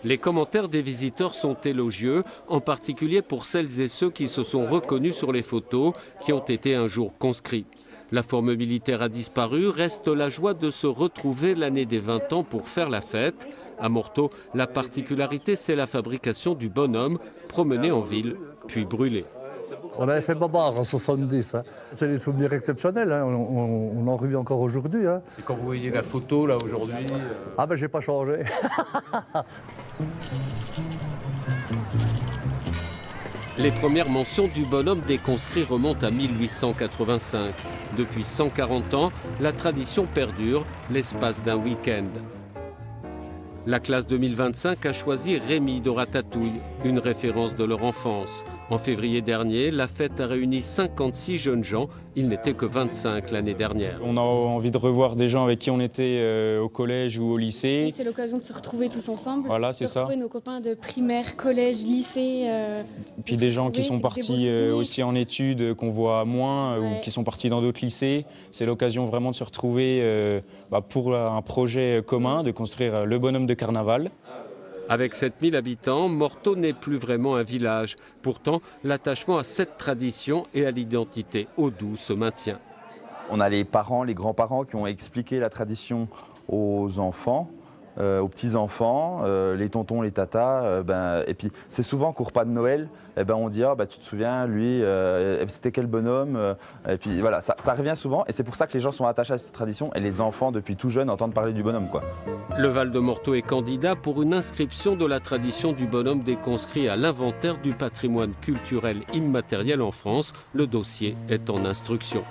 Les commentaires des visiteurs sont élogieux, en particulier pour celles et ceux qui se sont reconnus sur les photos, qui ont été un jour conscrits. La forme militaire a disparu, reste la joie de se retrouver l'année des 20 ans pour faire la fête. À Morteau, la particularité, c'est la fabrication du bonhomme, promené en ville, puis brûlé. On avait fait Babar en 70. Hein. C'est des souvenirs exceptionnels. Hein. On en revit encore aujourd'hui. Hein. Et quand vous voyez la photo là aujourd'hui Ah ben j'ai pas changé. Les premières mentions du bonhomme des conscrits remontent à 1885. Depuis 140 ans, la tradition perdure l'espace d'un week-end. La classe 2025 a choisi Rémi de Ratatouille, une référence de leur enfance. En février dernier, la fête a réuni 56 jeunes gens. Ils n'étaient que 25 l'année dernière. On a envie de revoir des gens avec qui on était au collège ou au lycée. C'est l'occasion de se retrouver tous ensemble. Voilà, c'est ça. De retrouver nos copains de primaire, collège, lycée. Et puis des gens qui sont partis aussi en études, qu'on voit moins, ou qui sont partis dans d'autres lycées. C'est l'occasion vraiment de se retrouver pour un projet commun, de construire le bonhomme de carnaval. Avec 7000 habitants, Morteau n'est plus vraiment un village. Pourtant, l'attachement à cette tradition et à l'identité Oudou se maintient. On a les parents, les grands-parents qui ont expliqué la tradition aux enfants, aux petits-enfants, les tontons, les tatas. Et puis c'est souvent qu'au repas de Noël, on dit tu te souviens, lui, c'était quel bonhomme Et puis voilà, ça revient souvent et c'est pour ça que les gens sont attachés à cette tradition et les enfants depuis tout jeune entendent parler du bonhomme, quoi. Le Val-de-Morteau est candidat pour une inscription de la tradition du bonhomme des conscrits à l'inventaire du patrimoine culturel immatériel en France. Le dossier est en instruction.